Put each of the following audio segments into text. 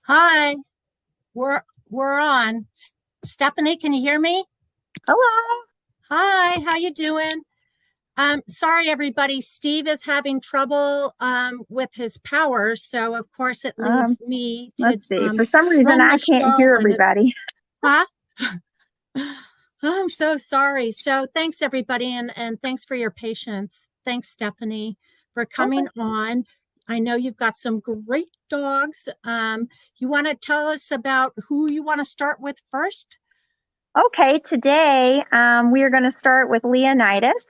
Hi, we're on. Stephanie, can you hear me? Hello. Hi, how you doing? Sorry everybody, Steve is having trouble with his power, so of course it leaves me to Let's see. For some reason, run the I can't show hear and everybody. huh? I'm so sorry. So thanks everybody, and thanks for your patience. Thanks, Stephanie, for coming on. I know you've got some great dogs. You want to tell us about who you want to start with first? Okay, today we are going to start with Leonidas,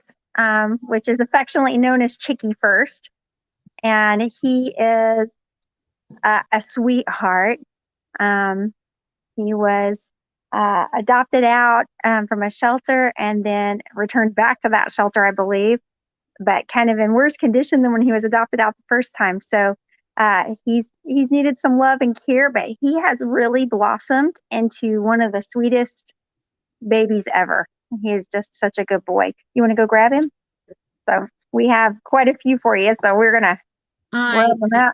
which is affectionately known as Chicky first. And he is a sweetheart. He was adopted out from a shelter and then returned back to that shelter, I believe, but kind of in worse condition than when he was adopted out the first time. So he's needed some love and care, but he has really blossomed into one of the sweetest babies ever. He is just such a good boy. You want to go grab him? So we have quite a few for you, so we're gonna grab them out.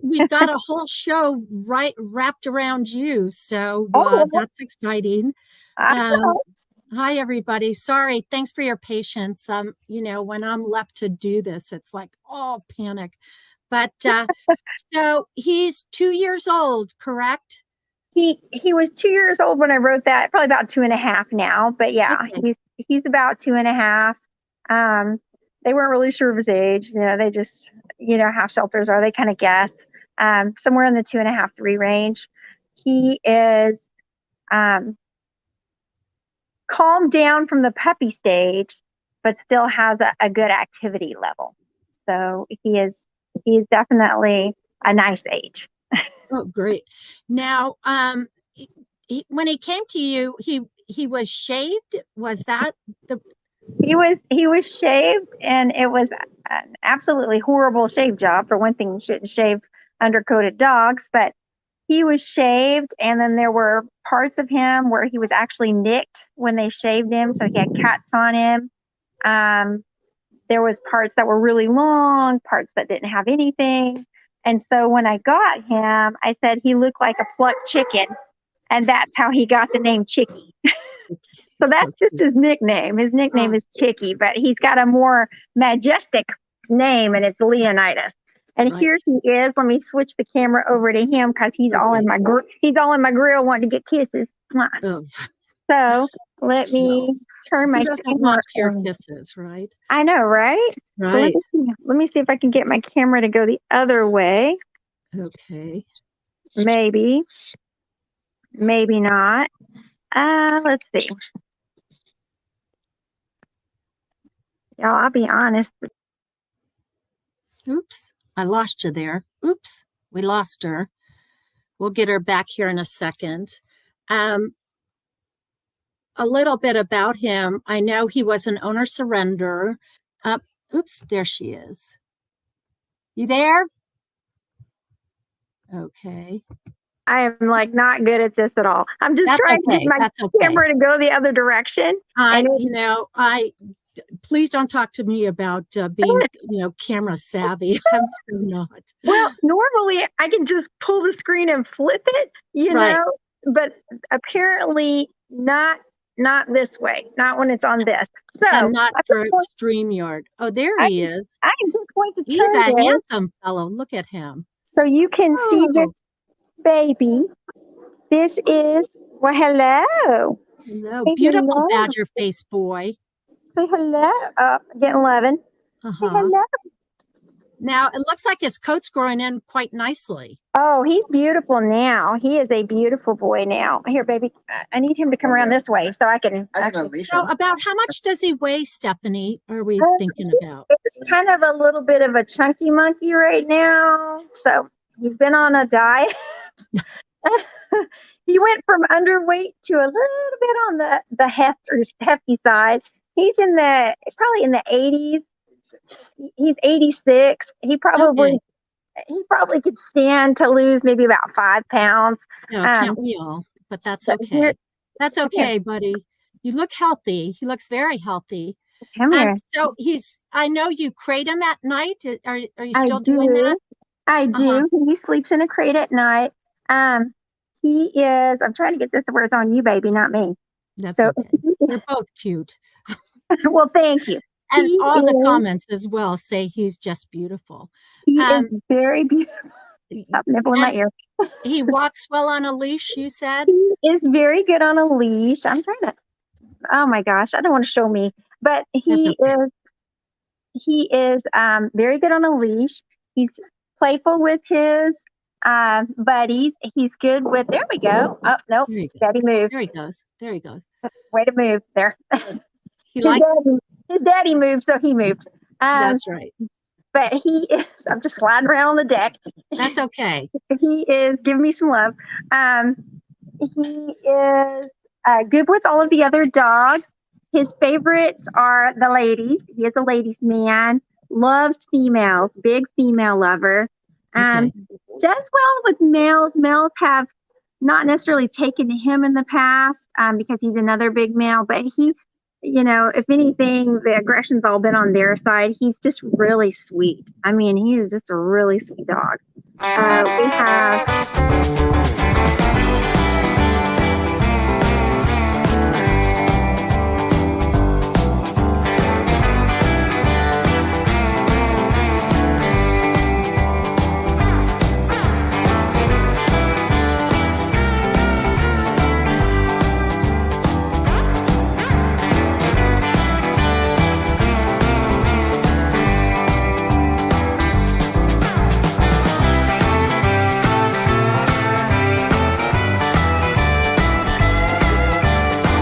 We've got a whole show wrapped around you, so that's exciting. Hi everybody. Sorry, thanks for your patience. When I'm left to do this, it's like panic. But so he's 2 years old, correct? He was 2 years old when I wrote that, probably about 2.5 now. But yeah, okay. He's about 2.5. They weren't really sure of his age. They just, how shelters are. They kind of guess. Somewhere in the 2.5, 3 range. He is calmed down from the puppy stage, but still has a good activity level. So he's definitely a nice age. Oh, great. Now, when he came to you, he was shaved. Was that the? He was shaved, and it was an absolutely horrible shave job. For one thing, you shouldn't shave undercoated dogs, but he was shaved, and then there were parts of him where he was actually nicked when they shaved him, so he had cuts on him. There was parts that were really long, parts that didn't have anything. And so when I got him, I said he looked like a plucked chicken, and that's how he got the name Chicky. So that's just his nickname. His nickname is Chicky, but he's got a more majestic name, and it's Leonidas. And here he is. Let me switch the camera over to him because he's all in my grill wanting to get kisses. So let me turn my camera on. Kisses, right? I know, right? Right. So let me see if I can get my camera to go the other way. Okay. Maybe not. Let's see. Y'all, I'll be honest. Oops, I lost you there. Oops, we lost her. We'll get her back here in a second. A little bit about him. I know he was an owner surrender. Oops, there she is. You there? Okay. I am not good at this at all. I'm just trying to get my camera to go the other direction. Please don't talk to me about being, camera savvy. I'm so not. Well, normally I can just pull the screen and flip it, know, but apparently not this way, not when it's on this. So and not for StreamYard. Oh, there he is. I am just going to turn He's a handsome fellow. Look at him. So you can see this baby. This is, well, hello. Hello, beautiful badger face boy. Say hello. Getting 11. Say hello. Now, it looks like his coat's growing in quite nicely. Oh, he's beautiful now. He is a beautiful boy now. Here, baby, I need him to come around this way so I can unleash him. So about how much does he weigh, Stephanie, are we thinking about? It's kind of a little bit of a chunky monkey right now. So he's been on a diet. He went from underweight to a little bit on the hefty side. He's probably in the 80s. He's 86. He probably could stand to lose maybe about 5 pounds. No, can't we all? But that's okay. That's okay, buddy. You look healthy. He looks very healthy. Come here. So I know you crate him at night. Are you still doing that? I do. He sleeps in a crate at night. He is, I'm trying to get this to where it's on you, baby, not me. That's So, okay. They're both cute. well, thank you. And all the comments as well say he's just beautiful. He is very beautiful. Stop nibbling my ear. He walks well on a leash, you said? He is very good on a leash. I'm trying to, oh my gosh, I don't want to show me, but he is very good on a leash. He's playful with his buddies. He's good with, there we go. Oh, nope. Daddy moved. There he goes. There he goes. Way to move there. He likes his daddy moved, so he moved. That's right. But he is, I'm just sliding around on the deck. That's okay. He is giving me some love. He is good with all of the other dogs. His favorites are the ladies. He is a ladies' man. Loves females. Big female lover. Does well with males. Males have not necessarily taken to him in the past because he's another big male. But he, you know, if anything, the aggression's all been on their side. He's just really sweet. I mean, he is just a really sweet dog. We have...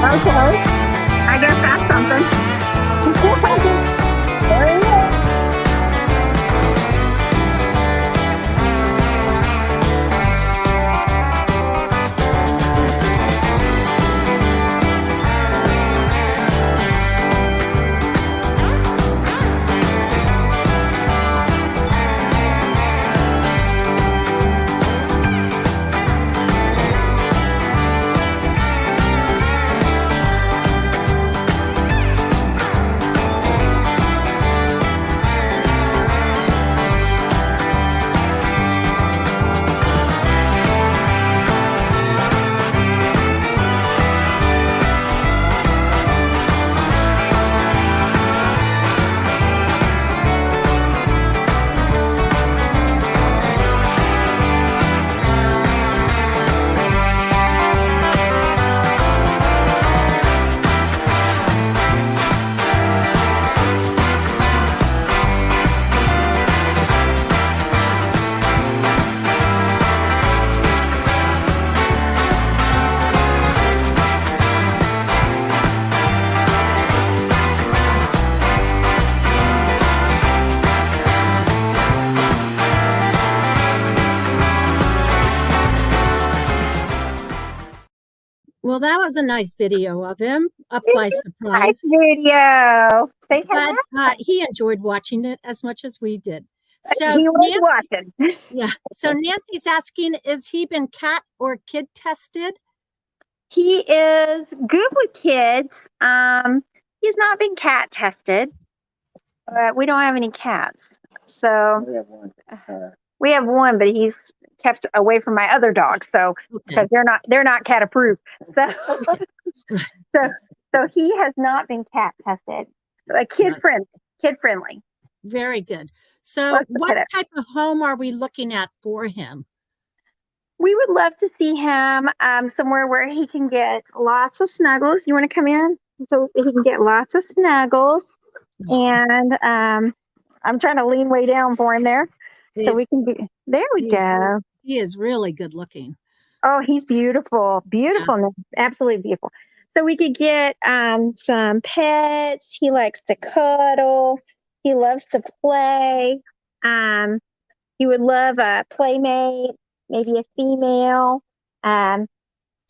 Okay, I guess that's something. There he is. Well, that was a nice video of him, up by surprise. Nice video. But he enjoyed watching it as much as we did. So he was watching. Yeah. So Nancy's asking, is he been cat or kid tested? He is good with kids. He's not been cat tested. We don't have any cats. So we have one, but he's kept away from my other dogs. So because they're not cat approved. So so he has not been cat tested. Kid friendly. Very good. So what type of home are we looking at for him? We would love to see him somewhere where he can get lots of snuggles. You want to come in? So he can get lots of snuggles. And I'm trying to lean way down for him there. So we can be, there we go. He is really good looking. Oh, he's beautiful. Beautiful. Yeah. Absolutely beautiful. So we could get some pets. He likes to cuddle. He loves to play. He would love a playmate, maybe a female.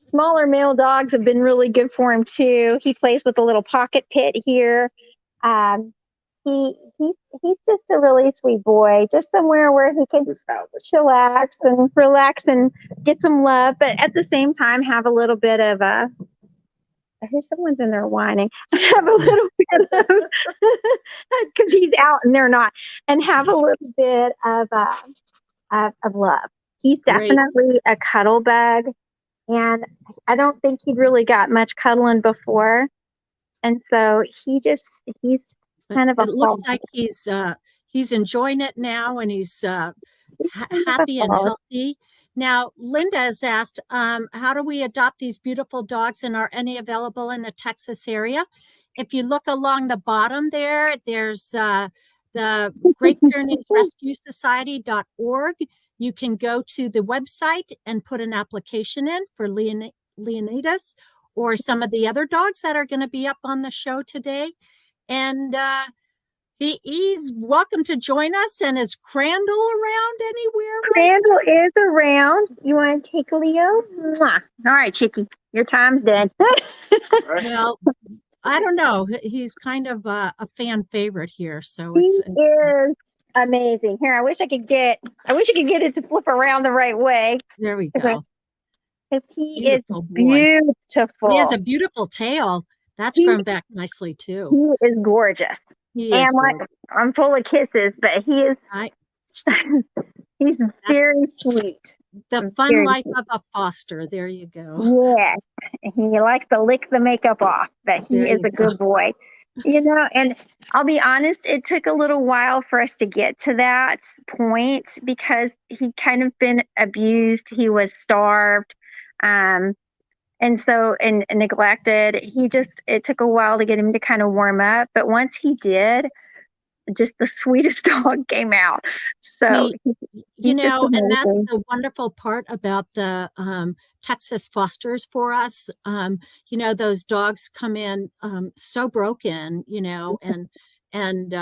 Smaller male dogs have been really good for him too. He plays with a little pocket pit here. He's just a really sweet boy, just somewhere where he can chillax and relax and get some love, but at the same time have a little bit of a, I hear someone's in there whining, have a little bit of, because he's out and they're not, and have a little bit of love. He's Great. definitely a cuddle bug, and I don't think he'd really got much cuddling before. And so he's kind of a It looks fall. like he's enjoying it now, and he's He's kind of a happy and fall. healthy. Now, Linda has asked, how do we adopt these beautiful dogs, and are any available in the Texas area? If you look along the bottom there, there's the Great Pyrenees Rescue Society.org. You can go to the website and put an application in for Leonidas or some of the other dogs that are going to be up on the show today. And he's welcome to join us. And is Crandall around anywhere? Crandall is around. You want to take Leo? Mwah. All right, Chicky, your time's done. Well, I don't know. He's kind of a fan favorite here, so He it's is amazing. Here, I wish I could get it to flip around the right way. there we go. Because he Beautiful is boy. beautiful. He has a beautiful tail. That's grown back nicely too. He is gorgeous. He is gorgeous. I'm full of kisses, but he is he's very sweet. The fun life of a foster. There you go. Yes. He likes to lick the makeup off, but he is a good boy. And I'll be honest, it took a little while for us to get to that point because he kind of been abused. He was starved. And so, and neglected. It took a while to get him to kind of warm up. But once he did, just the sweetest dog came out. So, and that's the wonderful part about the Texas fosters for us. Those dogs come in so broken, and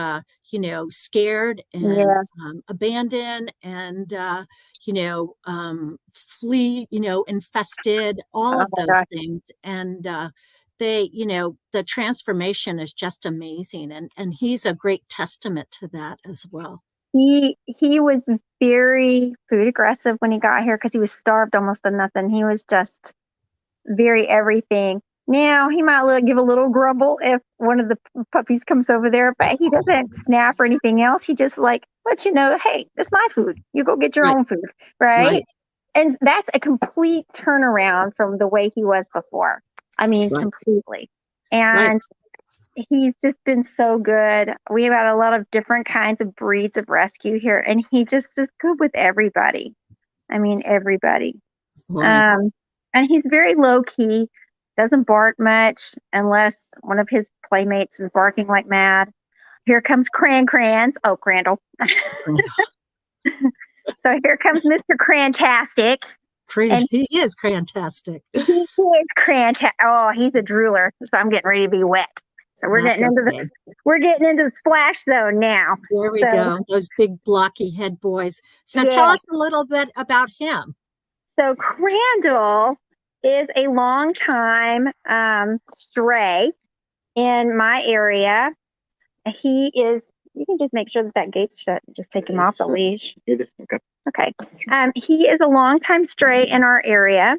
scared and abandoned and flea, infested, all of those things. And the transformation is just amazing, and he's a great testament to that as well. He was very food aggressive when he got here because he was starved almost to nothing. He was just very everything. Now he might give a little grumble if one of the puppies comes over there, but he doesn't snap or anything else. He just lets you know, hey, it's my food. You go get your own food, right? And that's a complete turnaround from the way he was before. I mean, completely. And he's just been so good. We've had a lot of different kinds of breeds of rescue here, and he just is good with everybody. I mean, everybody. And he's very low key, doesn't bark much unless one of his playmates is barking like mad. Here comes Crans. Oh, Crandall. So here comes Mr. Crantastic. He is Crantastic. He is Crantastic. Oh, he's a drooler. So I'm getting ready to be wet. So we're getting into the splash zone now. There we go. Those big blocky head boys. So tell us a little bit about him. So Crandall is a long-time stray in my area. You can just make sure that gate's shut and just take him off the leash. Okay. He is a long-time stray in our area.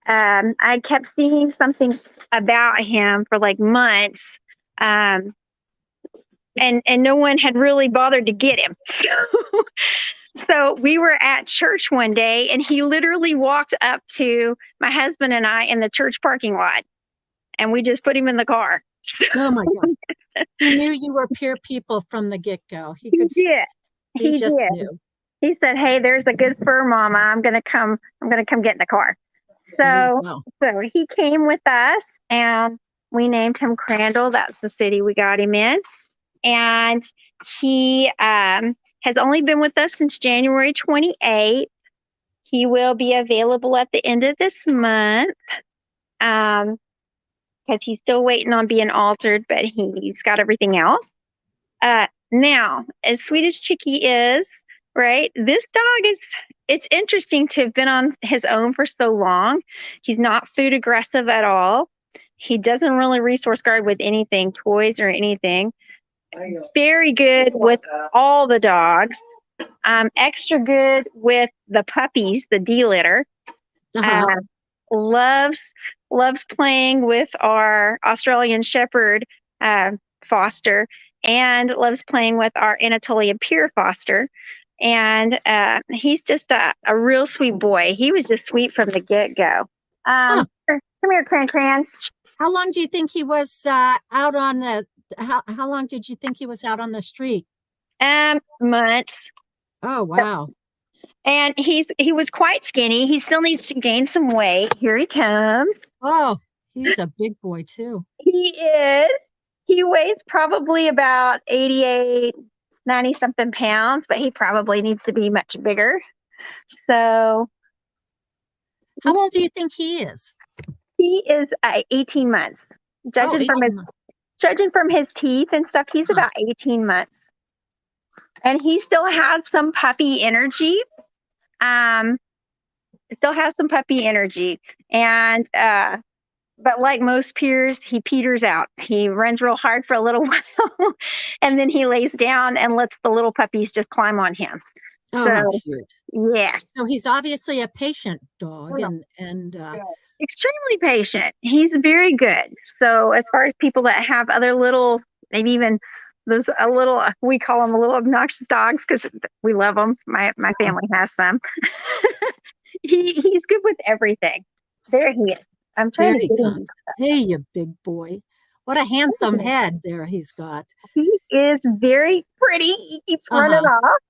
I kept seeing something about him for months. And no one had really bothered to get him. So we were at church one day, and he literally walked up to my husband and I in the church parking lot, and we just put him in the car. Oh my God. He knew you were peer people from the get-go. He did. He just knew. He said, hey, there's a good fur mama. I'm going to come get in the car. So he came with us, and we named him Crandall. That's the city we got him in. And he has only been with us since January 28th. He will be available at the end of this month because he's still waiting on being altered, but he's got everything else. Now, as sweet as Chicky is, right, this dog it's interesting to have been on his own for so long. He's not food aggressive at all. He doesn't really resource guard with anything, toys or anything. Very good with all the dogs. Extra good with the puppies, the D litter. Loves playing with our Australian Shepherd foster, and loves playing with our Anatolian Pyr foster. and he's just a real sweet boy. He was just sweet from the get-go. Come here, Crans. How long do you think he was out on the? How long did you think he was out on the street? Months. Oh wow! And he was quite skinny. He still needs to gain some weight. Here he comes. Oh, he's a big boy too. He is. He weighs probably about 88, 90 something pounds, but he probably needs to be much bigger. So, how old do you think he is? He is 18 months. Judging from his teeth and stuff, he's about 18 months. And he still has some puppy energy. And but like most Pyrs, he peters out. He runs real hard for a little while, and then he lays down and lets the little puppies just climb on him. Oh, how cute. Yes. So he's obviously a patient dog and extremely patient. He's very good. So as far as people that have other little, maybe even those we call them a little obnoxious dogs because we love them. My family has some. He's good with everything. There he is. I'm trying to get him. Hey, you big boy. What a handsome head there he's got. He is very pretty. He keeps running off.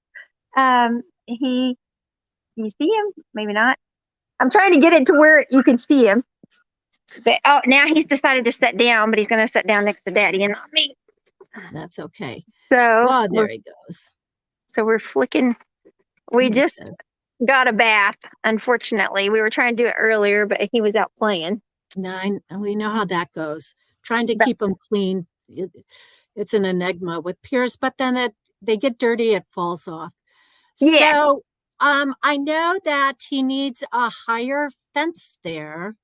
You see him? Maybe not. I'm trying to get it to where you can see him. But now he's decided to sit down, but he's going to sit down next to Daddy and not me. That's okay. So there he goes. So we're flicking. We just got a bath. Unfortunately, we were trying to do it earlier, but he was out playing. We know how that goes. Trying to keep them clean. It's an enigma with Pyrs, but then they get dirty, it falls off. Yeah. So I know that he needs a higher fence there.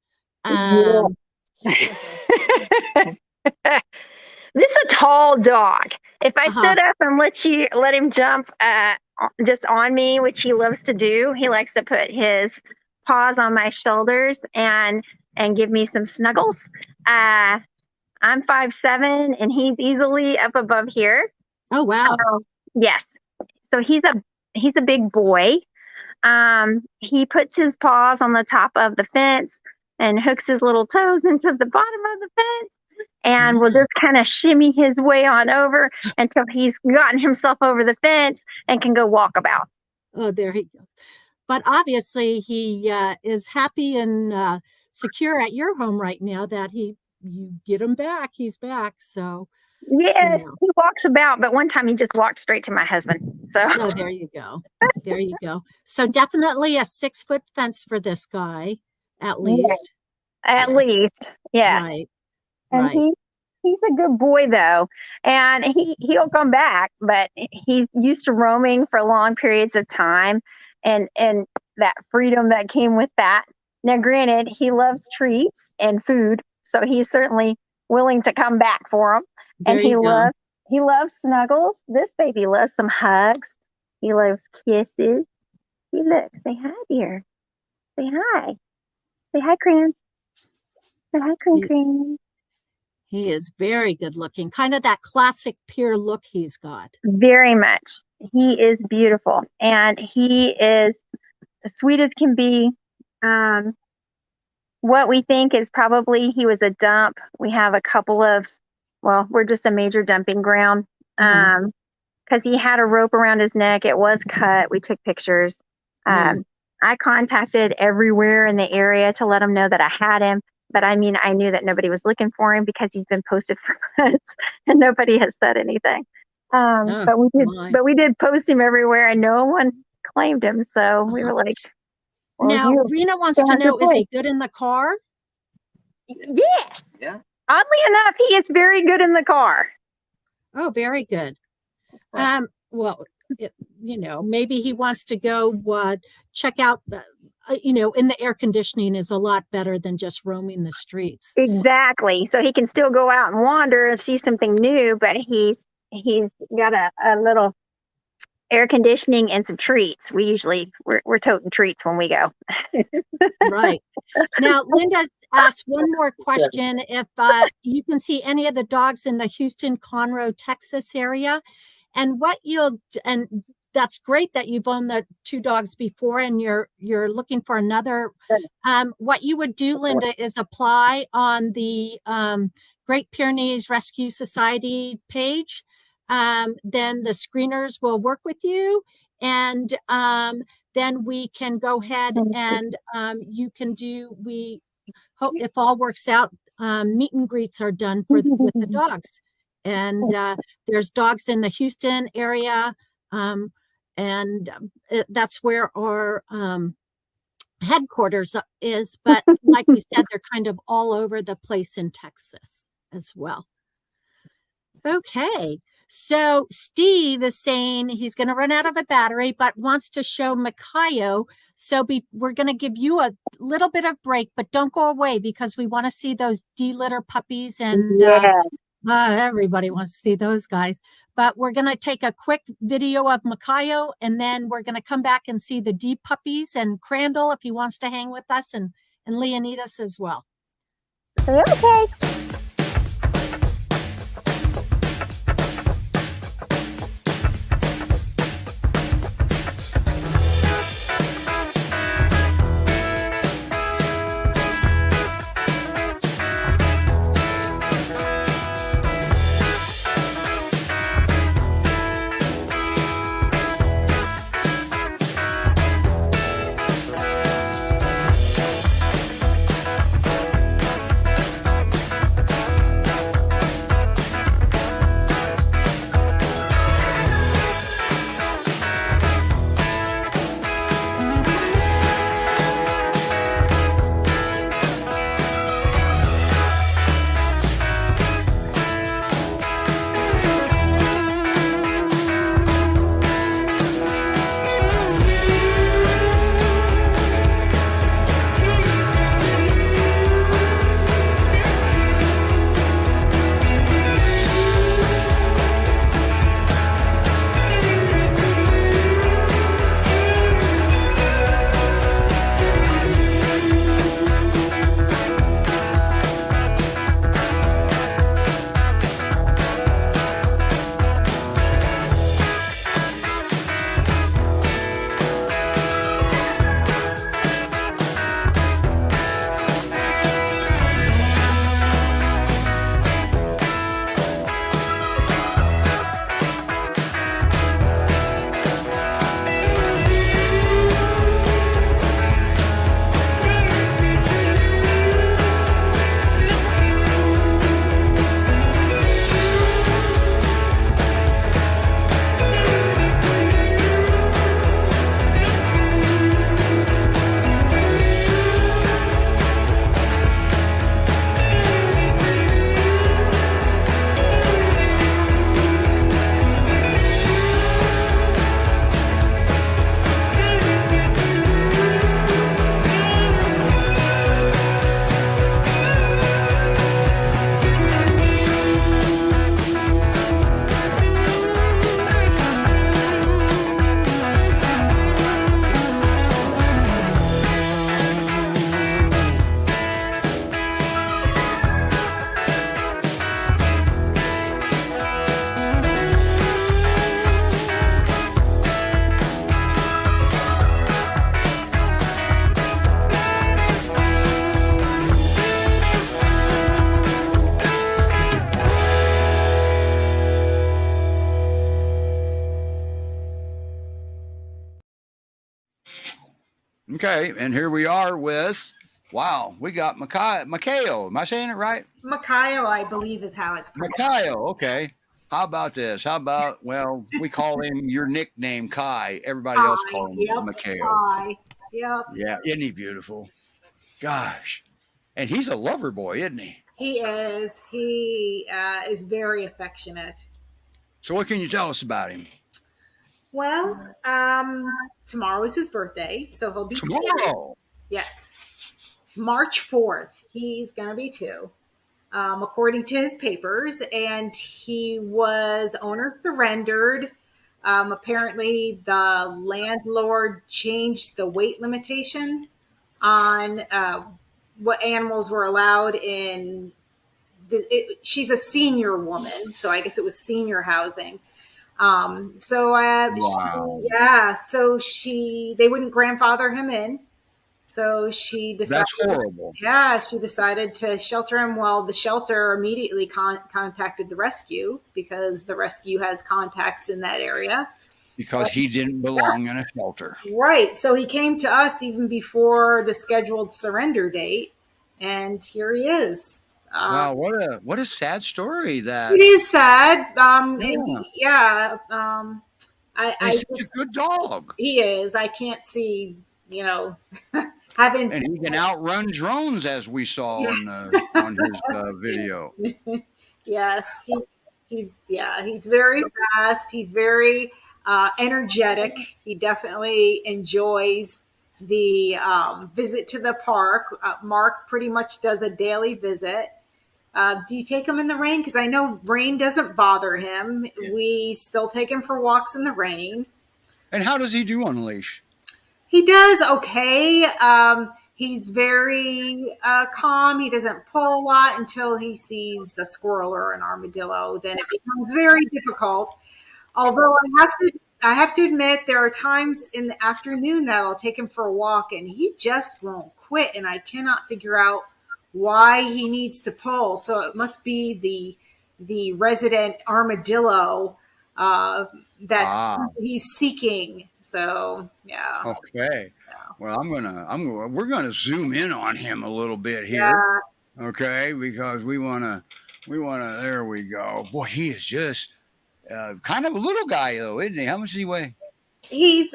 This is a tall dog. If I sit up and let him jump just on me, which he loves to do, he likes to put his paws on my shoulders and give me some snuggles. I'm 5'7" and he's easily up above here. Oh wow. Yes. So he's a big boy. He puts his paws on the top of the fence and hooks his little toes into the bottom of the fence and will just kind of shimmy his way on over until he's gotten himself over the fence and can go walk about. Oh, there he goes. But obviously he is happy and secure at your home right now that you get him back. He's back. So yes, he walks about, but one time he just walked straight to my husband. So there you go. There you go. So definitely a 6-foot fence for this guy, at least. At least, yes. Right. And he's a good boy though, and he'll come back, but he's used to roaming for long periods of time, and that freedom that came with that. Now, granted, he loves treats and food, so he's certainly willing to come back for them. And he loves snuggles. This baby loves some hugs. He loves kisses. Say hi, dear. Say hi. Say hi, Crandall. Say hi, Crandall. He is very good looking. Kind of that classic Pyr look he's got. Very much. He is beautiful. And he is as sweet as can be. What we think is probably he was a dump. We have a couple of, we're just a major dumping ground. Because he had a rope around his neck. It was cut. We took pictures. I contacted everywhere in the area to let them know that I had him. But I mean, I knew that nobody was looking for him because he's been posted for months and nobody has said anything. But we did post him everywhere and no one claimed him. So we were like, now Rena wants to know, is he good in the car? Yes. Yeah. Oddly enough, he is very good in the car. Oh, very good. Maybe he wants to go check out in the air conditioning is a lot better than just roaming the streets. Exactly. So he can still go out and wander and see something new, but he's got a little air conditioning and some treats. We're toting treats when we go. Right. Now, Linda asked one more question. If you can see any of the dogs in the Houston, Conroe, Texas area, and that's great that you've owned the 2 dogs before and you're looking for another. What you would do, Linda, is apply on the Great Pyrenees Rescue Society page. Then the screeners will work with you, and then we can go ahead and you can do, we hope if all works out, meet and greets are done with the dogs. And there's dogs in the Houston area, and that's where our headquarters is. But like we said, they're kind of all over the place in Texas as well. Okay, so Steve is saying he's going to run out of a battery, but wants to show Makaio. So we're going to give you a little bit of break, but don't go away because we want to see those D-litter puppies, and everybody wants to see those guys. But we're going to take a quick video of Makaio, and then we're going to come back and see the D puppies and Crandall if he wants to hang with us, and Leonidas as well. Okay. Okay, and here we are with, wow, we got Makaio. Am I saying it right? Makaio, I believe, is how it's pronounced. Makaio, okay. How about this? How about, well, we call him your nickname, Kai. Everybody else call him Makaio. Kai. Yep. Yeah, isn't he beautiful? Gosh. And he's a lover boy, isn't he? He is. He is very affectionate. So what can you tell us about him? Well, tomorrow is his birthday, so he'll be tomorrow. 2. Yes. March 4th, he's going to be 2, according to his papers. And he was owner surrendered. Apparently, the landlord changed the weight limitation on what animals were allowed in. She's a senior woman, so I guess it was senior housing. Wow. They wouldn't grandfather him in. So she decided, That's horrible. yeah, she decided to shelter him. Well, the shelter immediately contacted the rescue because the rescue has contacts in that area. Because he didn't belong in a shelter. Right. So he came to us even before the scheduled surrender date. And here he is. Wow, what a sad story that. It is sad. He's such a good dog. He is. I can't see, having. And he can outrun drones, as we saw on his video. Yes, he's very fast. He's very energetic. He definitely enjoys the visit to the park. Mark pretty much does a daily visit. Do you take him in the rain? Because I know rain doesn't bother him. Yeah. We still take him for walks in the rain. And how does he do on a leash? He does okay. He's very calm. He doesn't pull a lot until he sees a squirrel or an armadillo. Then it becomes very difficult. Although I have to admit, there are times in the afternoon that I'll take him for a walk, and he just won't quit. And I cannot figure out why he needs to pull. So it must be the resident armadillo that he's seeking. So yeah. Okay. Yeah. Well, we're gonna zoom in on him a little bit here. Yeah. Okay, because we wanna. There we go. Boy, he is just kind of a little guy though, isn't he? How much does he weigh? He's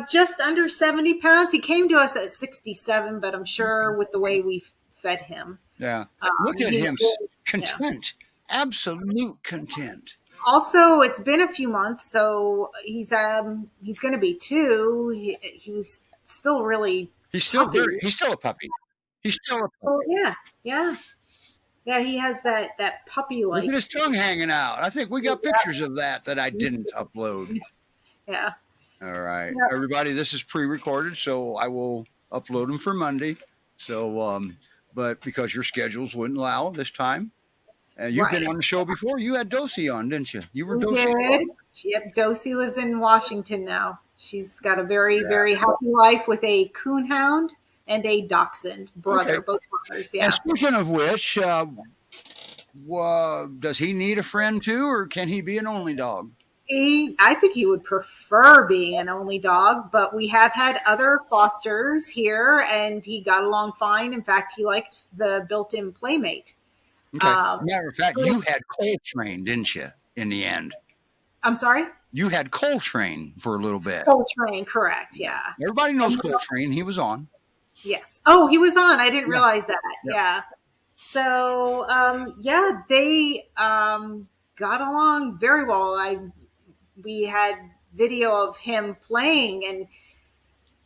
just under 70 pounds. He came to us at 67, but I'm sure with the way we fed him. Yeah. Look at him, content, absolute content. Also, it's been a few months, so he's going to be 2. He was still really. He's still a puppy. He's still a puppy. Oh yeah. He has that puppy like. Look at his tongue hanging out. I think we got pictures of that I didn't upload. Yeah. All right, everybody. This is pre-recorded, so I will upload them for Monday. So, but because your schedules wouldn't allow this time. You've been on the show before. You had Dosey on, didn't you? You were Dosey. Yep, Dosey lives in Washington now. She's got a very, very happy life with a coonhound and a dachshund brother, both brothers. Yeah. And speaking of which, does he need a friend too, or can he be an only dog? I think he would prefer being an only dog, but we have had other fosters here, and he got along fine. In fact, he likes the built-in playmate. Okay. Matter of fact, you had Coltrane, didn't you, in the end? I'm sorry? You had Coltrane for a little bit. Coltrane, correct, yeah. Everybody knows Coltrane. He was on. Yes. Oh, he was on. I didn't realize that. Yeah. So, they got along very well. We had video of him playing, and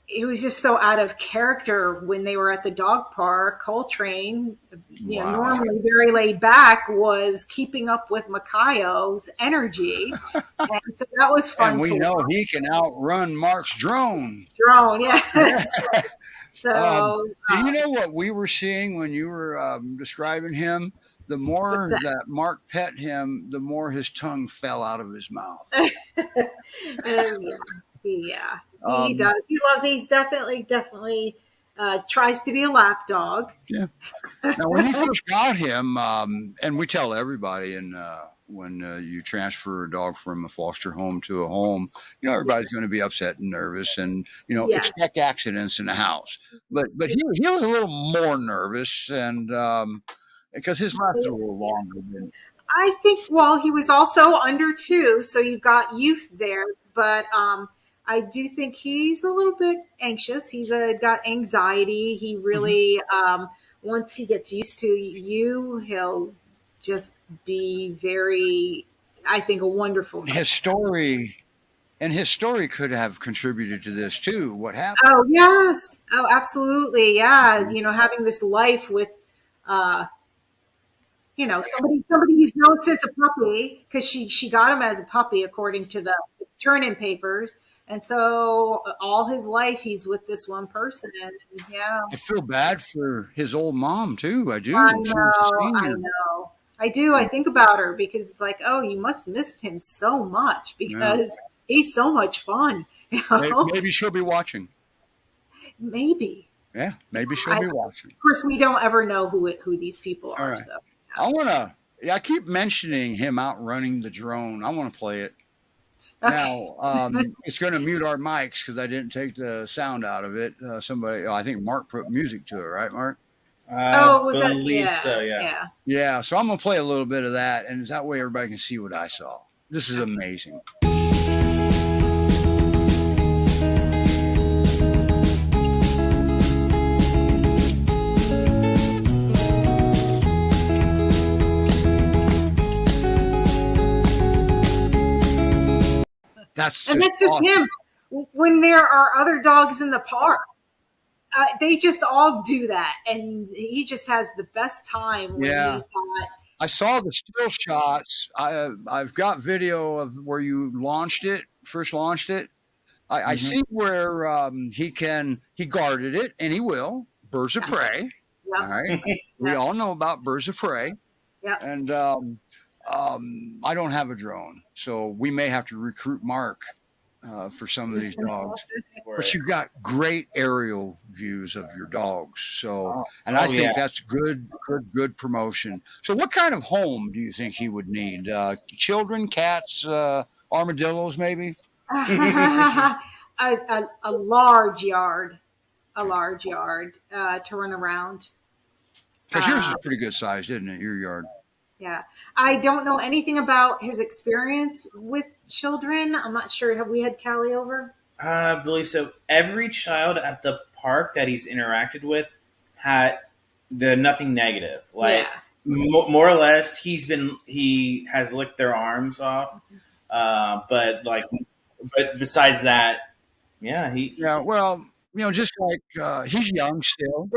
it was just so out of character when they were at the dog park. Coltrane, normally very laid back, was keeping up with Makaio's energy. And so that was fun. And we know he can outrun Mark's drone. Yes. So, do you know what we were seeing when you were describing him? The more that Mark pet him, the more his tongue fell out of his mouth. Yeah. He does. He loves. He's definitely tries to be a lap dog. Yeah. Now, when you first got him, and we tell everybody, and when you transfer a dog from a foster home to a home, everybody's going to be upset and nervous, and expect accidents in the house. But he was a little more nervous, and because his life was a little longer than. I think. Well, he was also under 2, so you've got youth there, but. I do think he's a little bit anxious. He's got anxiety. He really, once he gets used to you, he'll just be very, I think, a wonderful. His story could have contributed to this too. What happened? Oh, yes. Oh, absolutely. Yeah. Having this life with, somebody he's known since a puppy, because she got him as a puppy, according to the turn-in papers. And so all his life, he's with this one person. Yeah. I feel bad for his old mom, too. I do. I know. I do. I think about her because it's like, oh, you must miss him so much because he's so much fun. You know? Maybe she'll be watching. Maybe. Yeah, maybe she'll be watching. Of course, we don't ever know who these people are. Right. So I keep mentioning him out running the drone. I want to play it. Okay. Now, it's going to mute our mics because I didn't take the sound out of it. I think Mark put music to it, right, Mark? Was that? Yeah. So, yeah. Yeah, so I'm going to play a little bit of that, and that way everybody can see what I saw. This is amazing. That's just awesome. Him. When there are other dogs in the park, they just all do that, and he just has the best time. When he's not. I saw the still shots. I've got video of where you first launched it. I see where he guarded it, and he will. Birds of prey. Yep. All right. We all know about birds of prey. Yeah. And I don't have a drone, so we may have to recruit Mark for some of these dogs. But you've got great aerial views of your dogs, so I think that's good promotion. So, what kind of home do you think he would need? Children, cats, armadillos, maybe? A large yard, to run around. Because yours is pretty good sized, isn't it? Your yard. Yeah. I don't know anything about his experience with children. I'm not sure. Have we had Callie over? I believe so. Every child at the park that he's interacted with had nothing negative. Like more or less, he has licked their arms off. But besides that, well, just like he's young still.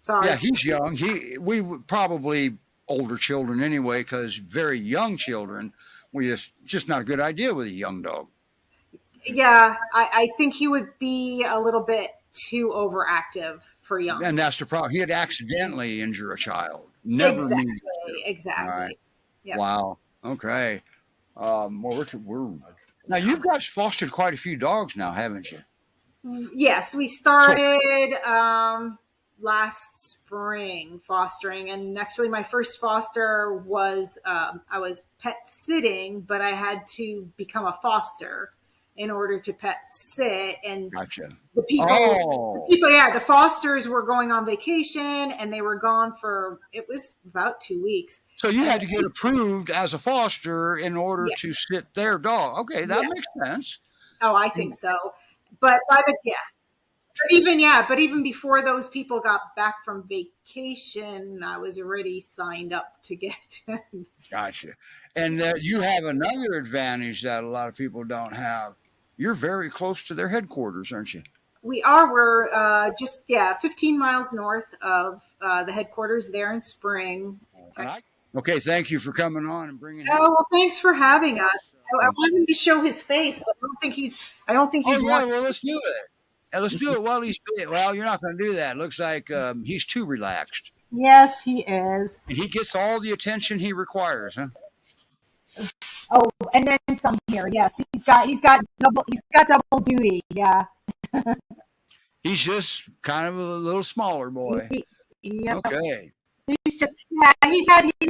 Sorry. Yeah, he's young. We probably older children anyway, because very young children, just not a good idea with a young dog. Yeah, I think he would be a little bit too overactive for young. And that's the problem. He'd accidentally injure a child. Exactly. Right. Yep. Wow. Okay. Now you've guys fostered quite a few dogs now, haven't you? Yes, we started last spring fostering, and actually my first foster was I was pet sitting, but I had to become a foster in order to pet sit. And gotcha. the people, the fosters were going on vacation, and they were gone for, it was about 2 weeks. So you had to get approved as a foster in order to sit their dog. Okay, that makes sense. Oh, I think so. But even before those people got back from vacation, I was already signed up to get. Gotcha. And you have another advantage that a lot of people don't have. You're very close to their headquarters, aren't you? We are. We're just 15 miles north of the headquarters there in Spring. Okay, thank you for coming on and bringing. Oh, well, thanks for having us. I wanted him to show his face, but I don't think he's. Well, let's do it. And let's do it while he's. Well, you're not going to do that. It looks like he's too relaxed. Yes, he is. And he gets all the attention he requires, huh? Oh, and then some here. Yes, he's got double duty. Yeah. He's just kind of a little smaller boy. Yep. Okay. He's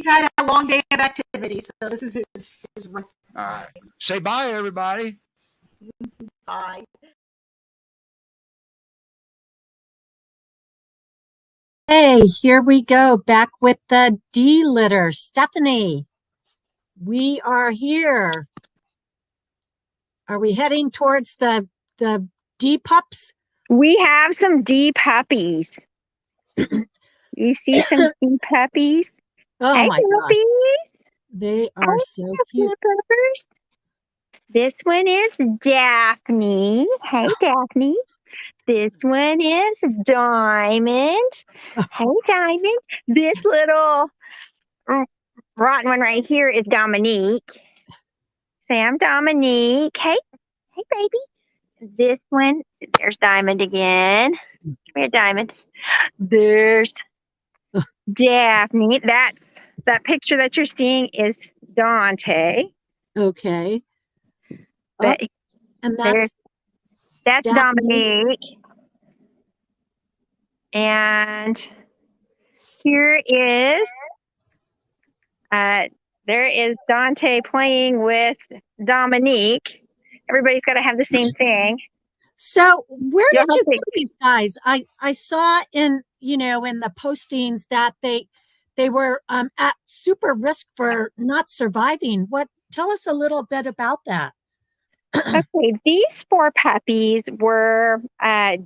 had a long day of activity, so this is his rest. All right. Say bye, everybody. Bye. Hey, here we go, back with the D litter. Stephanie, we are here. Are we heading towards the D pups? We have some D puppies. You see some D puppies? Oh, hey, my puppies. God. They are so cute. This one is Daphne. Hey, Daphne. This one is Diamond. Hey, Diamond. This little rotten one right here is Dominique. Say, I'm Dominique. Hey, baby. This one, there's Diamond again. Come here, Diamond. There's Daphne. That's that picture that you're seeing is Dante. Okay. But And that's Daphne. Dominique. And here is there is Dante playing with Dominique. Everybody's got to have the same thing. So where did you get these guys? I saw in the postings that they were at super risk for not surviving. Tell us a little bit about that. Okay, these 4 puppies were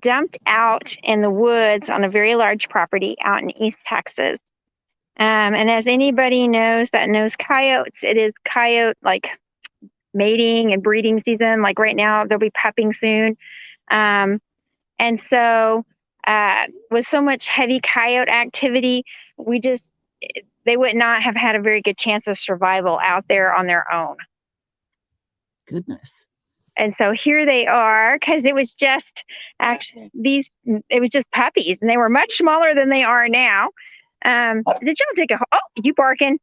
dumped out in the woods on a very large property out in East Texas. And as anybody knows that knows coyotes, it is coyote like mating and breeding season. Like right now, they'll be pupping soon. And so with so much heavy coyote activity, they would not have had a very good chance of survival out there on their own. Goodness. And so here they are, because it was just puppies, and they were much smaller than they are now. Did y'all dig you barking?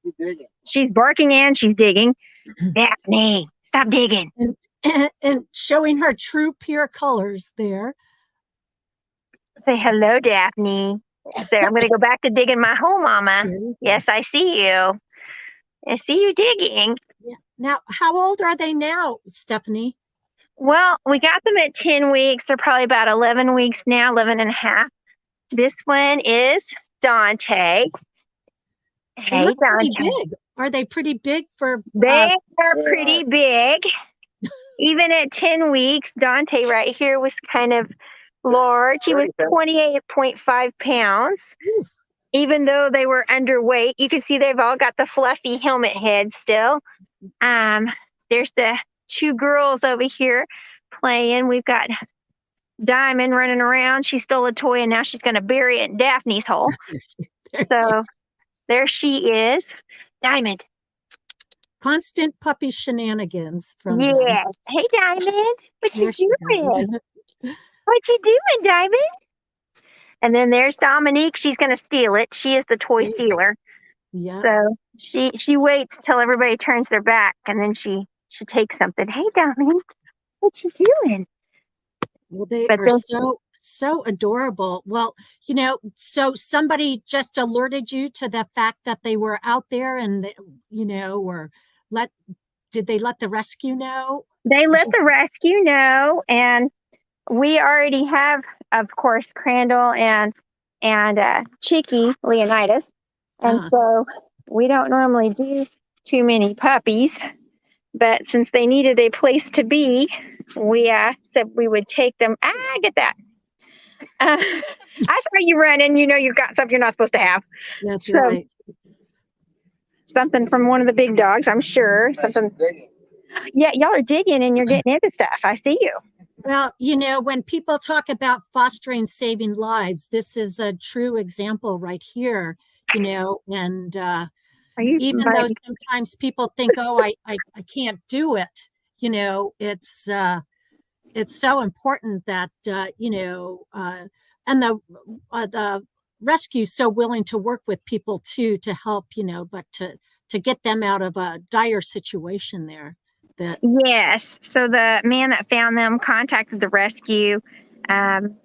She's digging. She's barking and she's digging. Daphne, stop digging. And showing her true pure colors there. Say hello, Daphne. So I'm going to go back to digging my hole, Mama. Yes, I see you. I see you digging. Yeah. Now, how old are they now, Stephanie? Well, we got them at 10 weeks. They're probably about 11 weeks now, 11 and a half. This one is Dante. Hey, Dante. Pretty big. Are they pretty big for? They are pretty big. Even at 10 weeks, Dante right here was kind of large. He was 28.5 pounds. Ooh. Even though they were underweight, you can see they've all got the fluffy helmet heads still. There's the 2 girls over here playing. We've got Diamond running around. She stole a toy and now she's going to bury it in Daphne's hole. So there she is. Diamond. Constant puppy shenanigans from them. Hey, Diamond. What you doing? What you doing, Diamond? And then there's Dominique. She's going to steal it. She is the toy stealer. Yeah. So she waits till everybody turns their back, and then she takes something. Hey, Dominique, what you doing? Well, they are so adorable. Well, so somebody just alerted you to the fact that they were out there, and did they let the rescue know? They let the rescue know, and we already have, of course, Crandall and Chicky Leonidas. And so we don't normally do too many puppies, but since they needed a place to be, we said we would take them. Get that. I saw you running. You got something you're not supposed to have. That's right. Something from one of the big dogs, I'm sure. Something. Yeah, y'all are digging and you're getting into stuff. I see you. Well, when people talk about fostering saving lives, this is a true example right here, and even though sometimes people think, I can't do it, it's so important that, and the rescue's so willing to work with people too, to help, but to get them out of a dire situation there. Yes. So the man that found them contacted the rescue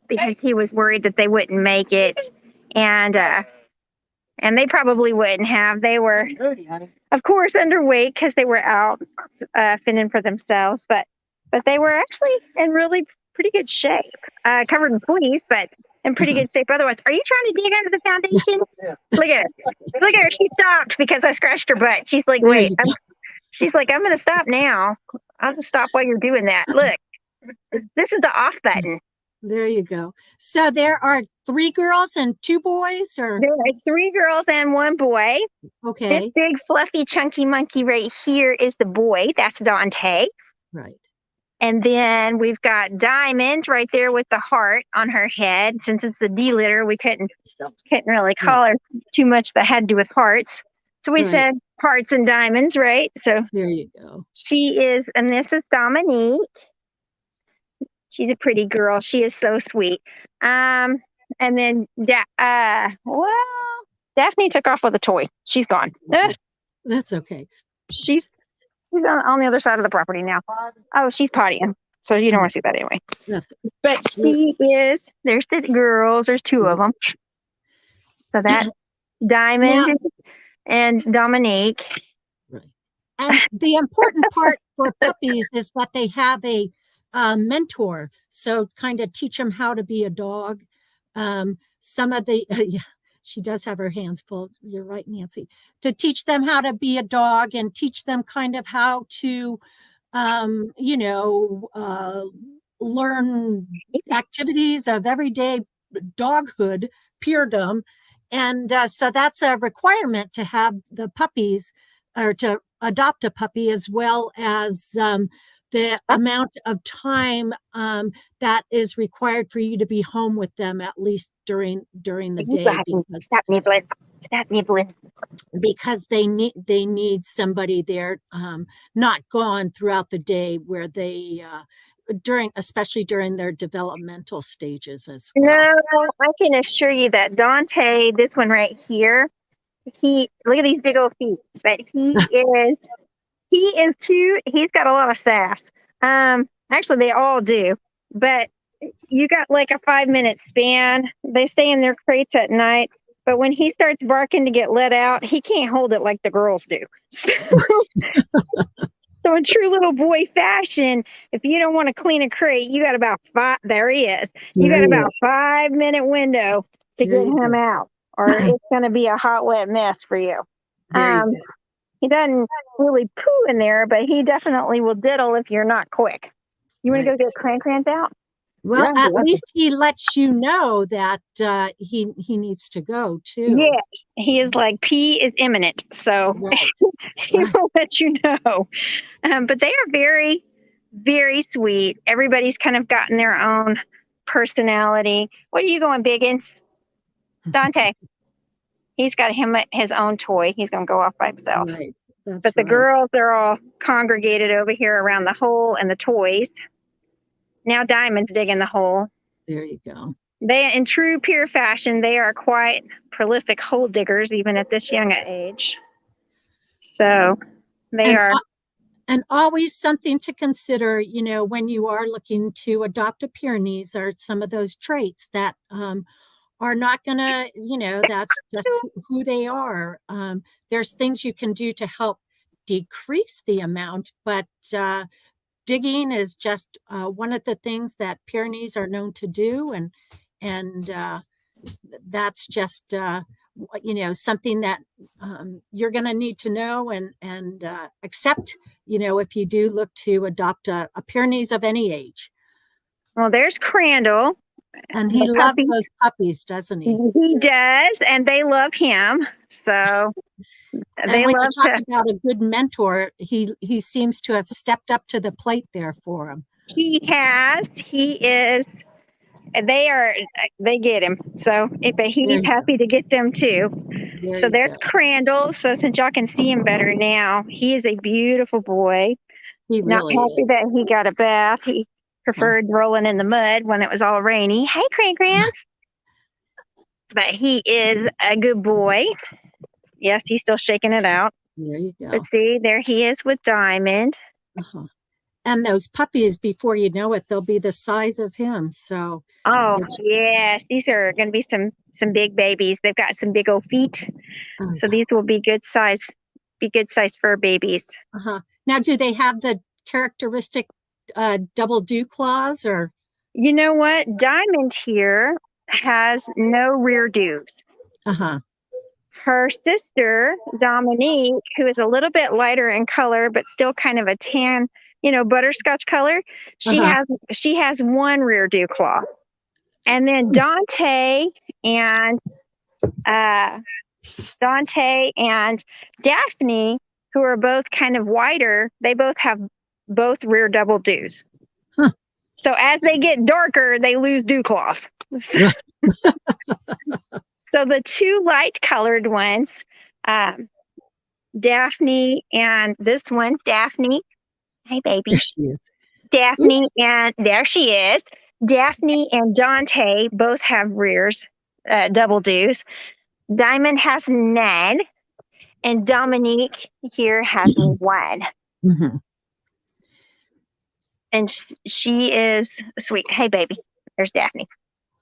because he was worried that they wouldn't make it, and they probably wouldn't have. They were, of course, underweight because they were out fending for themselves, but they were actually in really pretty good shape, covered in fleas, but in pretty good shape otherwise. Are you trying to dig under the foundation? Yeah. Look at her. Look at her. She stopped because I scratched her butt. She's like, wait. She's like, I'm going to stop now. I'll just stop while you're doing that. Look, this is the off button. There you go. So there are 3 girls and 2 boys? Or there are 3 girls and 1 boy. Okay. This big, fluffy, chunky monkey right here is the boy. That's Dante. Right. And then we've got Diamond right there with the heart on her head. Since it's the D litter, we couldn't really call her too much that had to do with hearts. So we said hearts and diamonds, right? So there you go. She is, and this is Dominique. She's a pretty girl. She is so sweet. And then, Daphne took off with a toy. She's gone. That's okay. She's on the other side of the property now. Oh, she's pottying. So you don't want to see that anyway. But there's the girls. There's two of them. So that's Diamond and Dominique. Right. And the important part for puppies is that they have a mentor. So kind of teach them how to be a dog. Some of the, she does have her hands full. You're right, Nancy. To teach them how to be a dog and teach them kind of how to, learn activities of everyday doghood, peerdom. And so that's a requirement to have the puppies or to adopt a puppy, as well as the amount of time that is required for you to be home with them, at least during the day. Stop nibbling. Because they need somebody there, not gone throughout the day, where they especially during their developmental stages as well. No, I can assure you that Dante, this one right here, look at these big old feet, but he is cute. He's got a lot of sass. Actually, they all do, but you got like a 5-minute span. They stay in their crates at night, but when he starts barking to get let out, he can't hold it like the girls do. So in true little boy fashion, if you don't want to clean a crate, you got about 5. There he is. You got about 5-minute window to get him out, or it's going to be a hot, wet mess for you. He doesn't really poo in there, but he definitely will diddle if you're not quick. You want to go get Crandall out? Well, at least he lets you know that he needs to go too. Yeah, he is like pee is imminent, so he will let you know. But they are very, very sweet. Everybody's kind of gotten their own personality. What are you going, Biggins? Dante. He's got his own toy. He's going to go off by himself. Right. But the girls, they're all congregated over here around the hole and the toys. Now Diamond's digging the hole. There you go. They, in true Pyr fashion, they are quite prolific hole diggers, even at this young age. So they are. And always something to consider, when you are looking to adopt a Pyrenees, are some of those traits that are not going to, that's just who they are. There's things you can do to help decrease the amount, but digging is just one of the things that Pyrenees are known to do, and that's just something that you're going to need to know and accept. If you do look to adopt a Pyrenees of any age. Well, there's Crandall. And he loves those puppies, doesn't he? He does, and they love him. So they love to talk about a good mentor. He seems to have stepped up to the plate there for him. He has. He is. They get him. So, but he's happy to get them too. So there's Crandall. So since y'all can see him better now, he is a beautiful boy. He really happy is. That he got a bath. He preferred rolling in the mud when it was all rainy. Hey, Crandall. But he is a good boy. Yes, he's still shaking it out. There you go. But see, there he is with Diamond. And those puppies, before you know it, they'll be the size of him. So. Oh, yes. These are going to be some big babies. They've got some big old feet. So these will be good size fur babies. Now, do they have the characteristic double dew claws, or? You know what? Diamond here has no rear dews. Her sister, Dominique, who is a little bit lighter in color, but still kind of a tan, butterscotch color. She has one rear dew claw. And then Dante and Daphne, who are both kind of whiter, they both have both rear double dews. So as they get darker, they lose dew claws. So the two light colored ones, Daphne and this one, Daphne. Hey, baby. There she is. Daphne and there she is. Daphne and Dante both have rears, double dews. Diamond has none, and Dominique here has one. Mm-hmm. And she is sweet. Hey, baby. There's Daphne.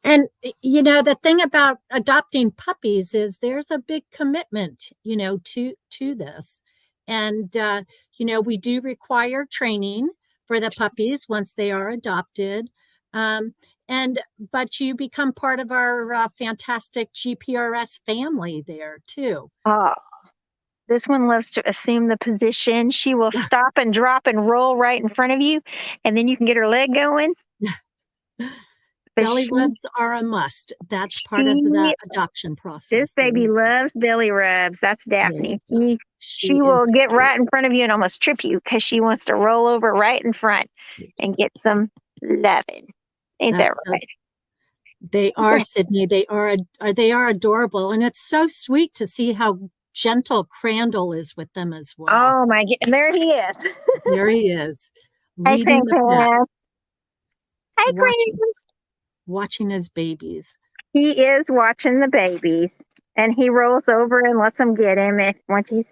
And, the thing about adopting puppies is there's a big commitment, to this. And, we do require training for the puppies once they are adopted. But you become part of our fantastic GPRS family there too. Oh, this one loves to assume the position. She will stop and drop and roll right in front of you, and then you can get her leg going. Belly rubs are a must. That's part of the adoption process. This baby loves belly rubs. That's Daphne. She will get right in front of you and almost trip you because she wants to roll over right in front and get some loving. Ain't that right? They are, Sydney. They are adorable, and it's so sweet to see how gentle Crandall is with them as well. Oh my God! There he is. There he is. Hey, Crandall. Hi, Crandall. Watching his babies. He is watching the babies, and he rolls over and lets them get him. Once he's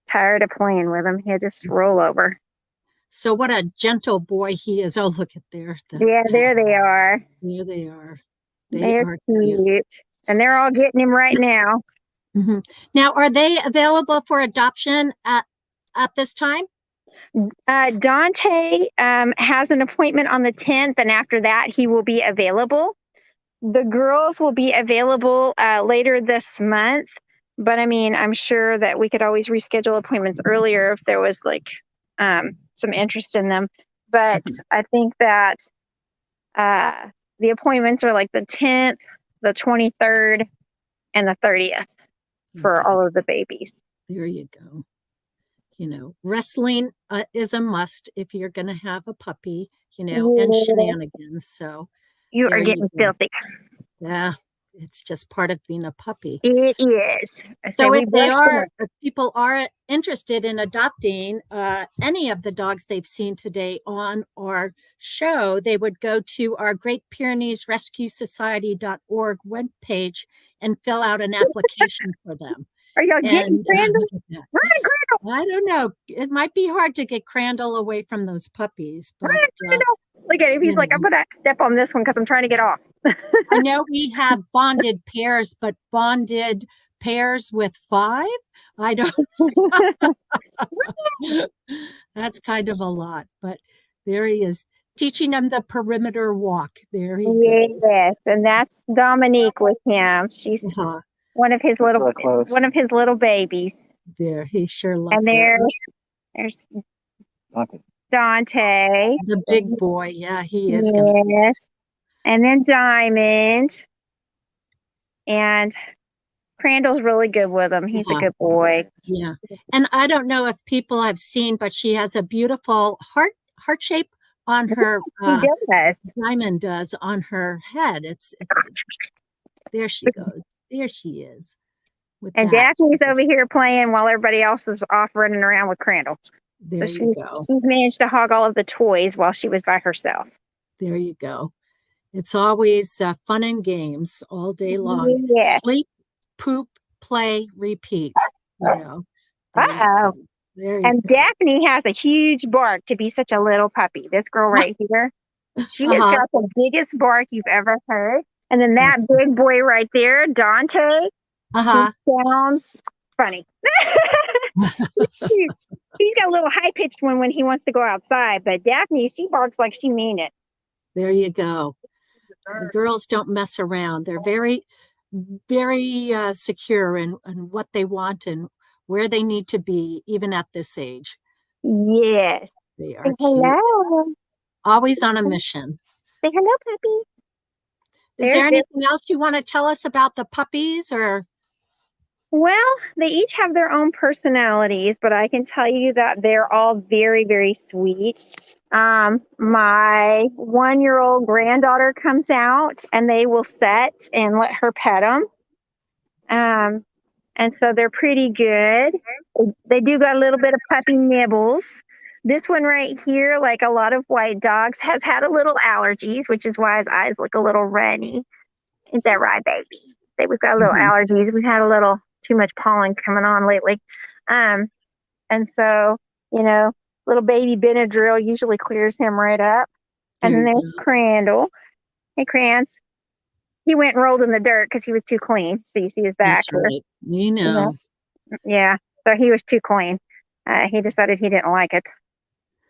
tired of playing with them, he'll just roll over. So what a gentle boy he is. Oh, look at there. Yeah, there they are. There they are. They're cute. And they're all getting him right now. Mm-hmm. Now, are they available for adoption at this time? Dante has an appointment on the 10th, and after that, he will be available. The girls will be available later this month, but I'm sure that we could always reschedule appointments earlier if there was some interest in them. But I think that the appointments are the 10th, the 23rd, and the 30th for all of the babies. There you go. Wrestling is a must if you're going to have a puppy, and shenanigans. So you are getting filthy. Yeah, it's just part of being a puppy. It is. So if people are interested in adopting any of the dogs they've seen today on our show, they would go to our Great Pyrenees Rescue Society.org webpage and fill out an application for them. Are y'all getting Crandall? Crandall? I don't know. It might be hard to get Crandall away from those puppies. But, look at him. He's like, I'm going to step on this one because I'm trying to get off. I know we have bonded pairs, but bonded pairs with 5? I don't. That's kind of a lot. But there he is, teaching him the perimeter walk. There he goes. Yes, and that's Dominique with him. She's one of his little babies. There, he sure loves it. And there's Dante. The big boy. Yeah, he is. Yes. And then Diamond. And Crandall's really good with him. He's a good boy. Yeah. And I don't know if people have seen, but she has a beautiful heart shape on her. Diamond does on her head. It's there she goes. There she is. And Daphne's over here playing while everybody else is off running around with Crandall. There you go. She's managed to hog all of the toys while she was by herself. There you go. It's always fun and games all day long. Yes. Sleep, poop, play, repeat. And Daphne has a huge bark to be such a little puppy. This girl right here, she has got the biggest bark you've ever heard. And then that big boy right there, Dante, sounds funny. He's got a little high-pitched one when he wants to go outside, but Daphne, she barks like she mean it. There you go. The girls don't mess around. They're very, very secure in what they want and where they need to be, even at this age. Yes. They are cute. Always on a mission. Say hello, puppy. Is there anything else you want to tell us about the puppies, or? Well, they each have their own personalities, but I can tell you that they're all very, very sweet. My 1-year-old granddaughter comes out and they will sit and let her pet them. And so they're pretty good. They do got a little bit of puppy nibbles. This one right here, like a lot of white dogs, has had a little allergies, which is why his eyes look a little runny. Is that right, baby? We've got a little allergies. We've had a little too much pollen coming on lately. And so, little baby Benadryl usually clears him right up. And then there's Crandall. Hey, Crans. He went and rolled in the dirt because he was too clean. So you see his back. That's right. We know. Yeah. So he was too clean. He decided he didn't like it.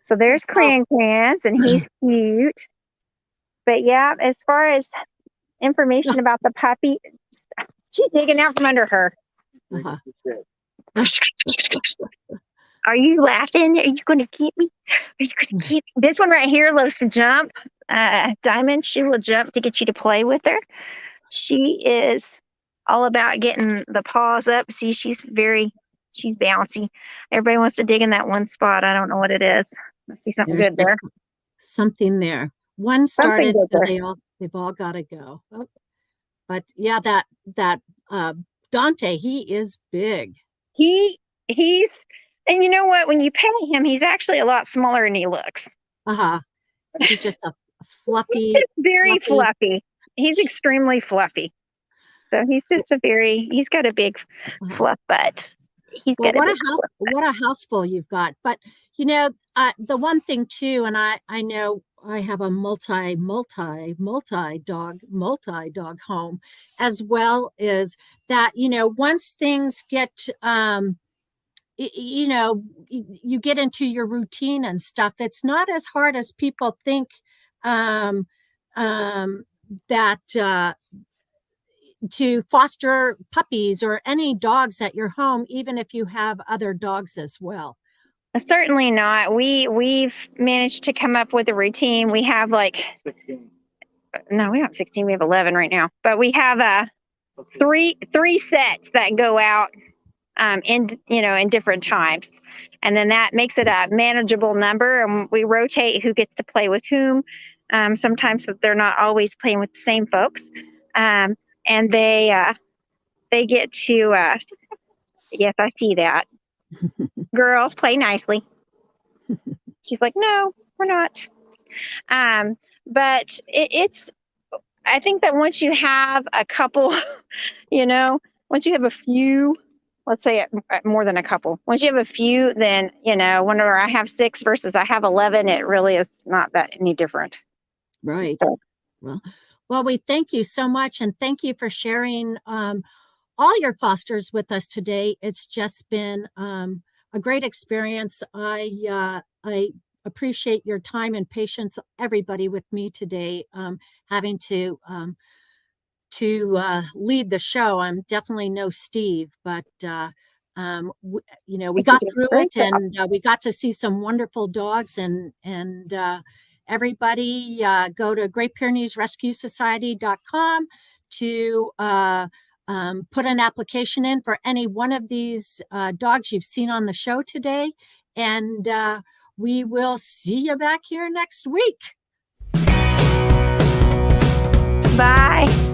So there's Crans, and he's cute. But yeah, as far as information about the puppy, she's digging out from under her. Are you laughing? Are you going to get me? Are you going to get me? This one right here loves to jump. Diamond, she will jump to get you to play with her. She is all about getting the paws up. See, she's bouncy. Everybody wants to dig in that one spot. I don't know what it is. I see something good there. Something there. One started, so they've all got to go. Oh. But yeah, that Dante, he is big. He's, and you know what? When you pet him, he's actually a lot smaller than he looks. He's just a fluffy. He's just very fluffy. He's extremely fluffy. So he's got a big fluff butt. What a houseful you've got. But the one thing too, and I know I have a multi dog home as well, is that once things get you get into your routine and stuff, it's not as hard as people think that to foster puppies or any dogs at your home, even if you have other dogs as well. Certainly not. We've managed to come up with a routine. We have 16. No, we don't have 16. We have 11 right now. But we have three sets that go out in different times. And then that makes it a manageable number, and we rotate who gets to play with whom. Sometimes they're not always playing with the same folks. And they get to yes, I see that. Girls, play nicely. She's like, no, we're not. But I think that once you have a couple, once you have a few, let's say more than a couple, once you have a few, then, whenever I have 6 versus I have 11, it really is not that any different. Right. So. Well, we thank you so much. And thank you for sharing all your fosters with us today. It's just been a great experience. I appreciate your time and patience, everybody with me today, having to lead the show. I'm definitely no Steve, but we got through it, and we got to see some wonderful dogs, and everybody go to GreatPyreneesRescueSociety.com to put an application in for any one of these dogs you've seen on the show today. And we will see you back here next week. Bye.